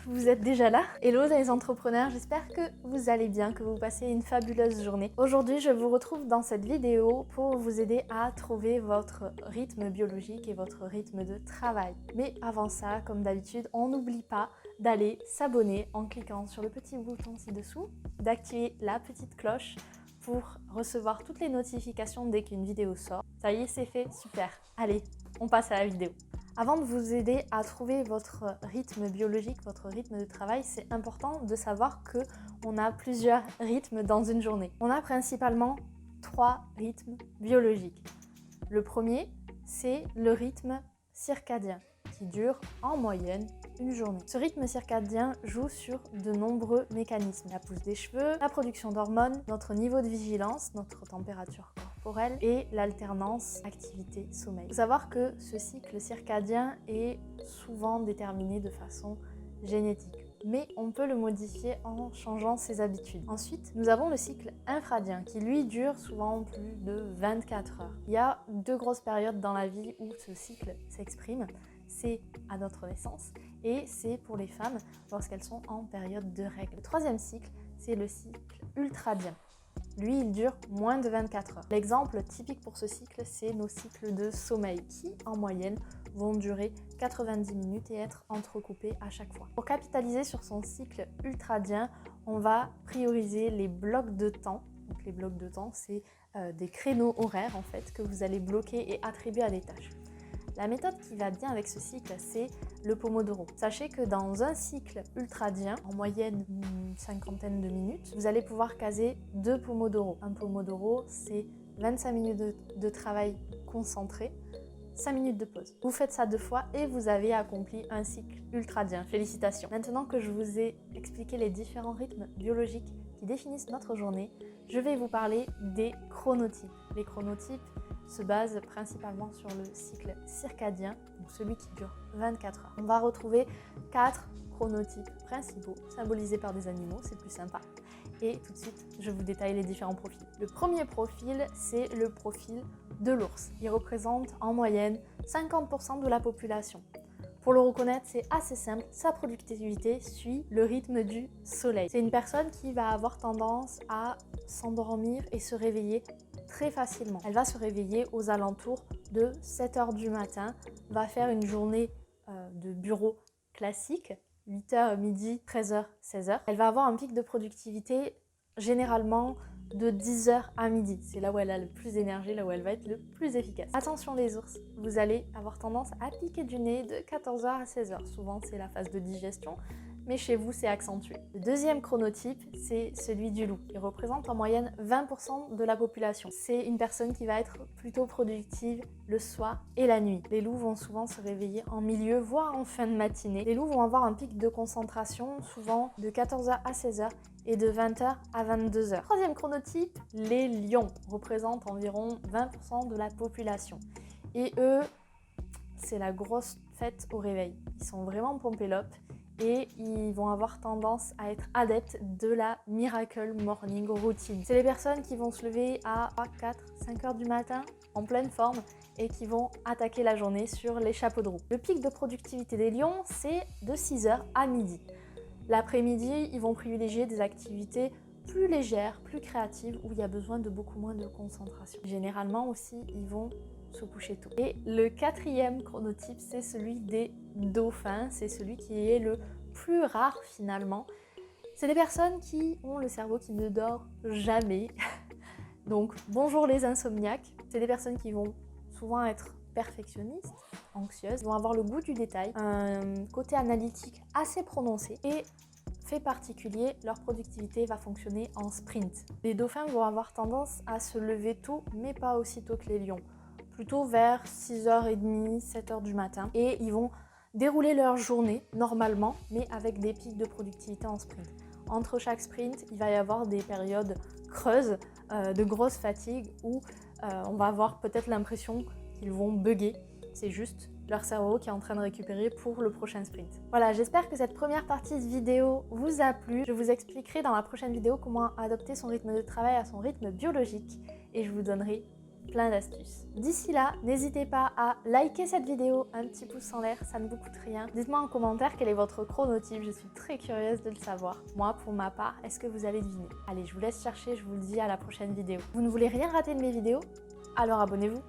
Vous êtes déjà là? Hello les entrepreneurs, j'espère que vous allez bien, que vous passez une fabuleuse journée. Aujourd'hui, je vous retrouve dans cette vidéo pour vous aider à trouver votre rythme biologique et votre rythme de travail. Mais avant ça, comme d'habitude, on n'oublie pas d'aller s'abonner en cliquant sur le petit bouton ci-dessous, d'activer la petite cloche pour recevoir toutes les notifications dès qu'une vidéo sort. Ça y est, c'est fait, super. Allez, on passe à la vidéo. Avant de vous aider à trouver votre rythme biologique, votre rythme de travail, c'est important de savoir qu'on a plusieurs rythmes dans une journée. On a principalement 3 rythmes biologiques. Le premier, c'est le rythme circadien qui dure en moyenne une journée. Ce rythme circadien joue sur de nombreux mécanismes. La pousse des cheveux, la production d'hormones, notre niveau de vigilance, notre température corporelle et l'alternance activité-sommeil. Il faut savoir que ce cycle circadien est souvent déterminé de façon génétique, mais on peut le modifier en changeant ses habitudes. Ensuite, nous avons le cycle infradien qui lui dure souvent plus de 24 heures. Il y a 2 grosses périodes dans la vie où ce cycle s'exprime. C'est à notre naissance et c'est pour les femmes lorsqu'elles sont en période de règles. Le troisième cycle, c'est le cycle ultradien. Lui, il dure moins de 24 heures. L'exemple typique pour ce cycle, c'est nos cycles de sommeil qui, en moyenne, vont durer 90 minutes et être entrecoupés à chaque fois. Pour capitaliser sur son cycle ultradien, on va prioriser les blocs de temps. Donc les blocs de temps, c'est des créneaux horaires en fait que vous allez bloquer et attribuer à des tâches. La méthode qui va bien avec ce cycle, c'est le Pomodoro. Sachez que dans un cycle ultradien, en moyenne une cinquantaine de minutes, vous allez pouvoir caser 2 Pomodoro. Un Pomodoro, c'est 25 minutes de travail concentré, 5 minutes de pause. Vous faites ça 2 fois et vous avez accompli un cycle ultradien. Félicitations! Maintenant que je vous ai expliqué les différents rythmes biologiques qui définissent notre journée, je vais vous parler des chronotypes. Les chronotypes se basent principalement sur le cycle circadien, donc celui qui dure 24 heures. On va retrouver 4 chronotypes principaux, symbolisés par des animaux, c'est plus sympa. Et tout de suite, je vous détaille les différents profils. Le premier profil, c'est le profil de l'ours. Il représente en moyenne 50% de la population. Pour le reconnaître, c'est assez simple, sa productivité suit le rythme du soleil. C'est une personne qui va avoir tendance à s'endormir et se réveiller très facilement. Elle va se réveiller aux alentours de 7 heures du matin, va faire une journée de bureau classique, 8h, midi, 13h, 16h. Elle va avoir un pic de productivité généralement de 10h à midi. C'est là où elle a le plus d'énergie, là où elle va être le plus efficace. Attention les ours, vous allez avoir tendance à piquer du nez de 14h à 16h. Souvent c'est la phase de digestion, mais chez vous c'est accentué. Le deuxième chronotype, c'est celui du loup. Il représente en moyenne 20% de la population. C'est une personne qui va être plutôt productive le soir et la nuit. Les loups vont souvent se réveiller en milieu, voire en fin de matinée. Les loups vont avoir un pic de concentration souvent de 14h à 16h et de 20h à 22h. Troisième chronotype, les lions représentent environ 20% de la population. Et eux, c'est la grosse fête au réveil. Ils sont vraiment pompélope et ils vont avoir tendance à être adeptes de la Miracle Morning Routine. C'est les personnes qui vont se lever à 3, 4, 5 heures du matin en pleine forme et qui vont attaquer la journée sur les chapeaux de roue. Le pic de productivité des lions, c'est de 6h à midi. L'après-midi, ils vont privilégier des activités plus légères, plus créatives, où il y a besoin de beaucoup moins de concentration. Généralement aussi, ils vont se coucher tôt. Et le quatrième chronotype, c'est celui des dauphins. C'est celui qui est le plus rare finalement. C'est des personnes qui ont le cerveau qui ne dort jamais. Donc bonjour les insomniaques. C'est des personnes qui vont souvent être perfectionnistes, anxieuses, vont avoir le goût du détail, un côté analytique assez prononcé et fait particulier, leur productivité va fonctionner en sprint. Les dauphins vont avoir tendance à se lever tôt, mais pas aussi tôt que les lions. Plutôt vers 6h30, 7h du matin. Et ils vont dérouler leur journée normalement, mais avec des pics de productivité en sprint. Entre chaque sprint, il va y avoir des périodes creuses, de grosse fatigue, où on va avoir peut-être l'impression qu'ils vont bugger. C'est juste leur cerveau qui est en train de récupérer pour le prochain sprint. Voilà, j'espère que cette première partie de vidéo vous a plu. Je vous expliquerai dans la prochaine vidéo comment adopter son rythme de travail à son rythme biologique et je vous donnerai plein d'astuces. D'ici là, n'hésitez pas à liker cette vidéo, un petit pouce en l'air, ça ne vous coûte rien. Dites-moi en commentaire quel est votre chronotype, je suis très curieuse de le savoir. Moi, pour ma part, est-ce que vous allez deviner? Allez, je vous laisse chercher, je vous le dis à la prochaine vidéo. Vous ne voulez rien rater de mes vidéos? Alors abonnez-vous!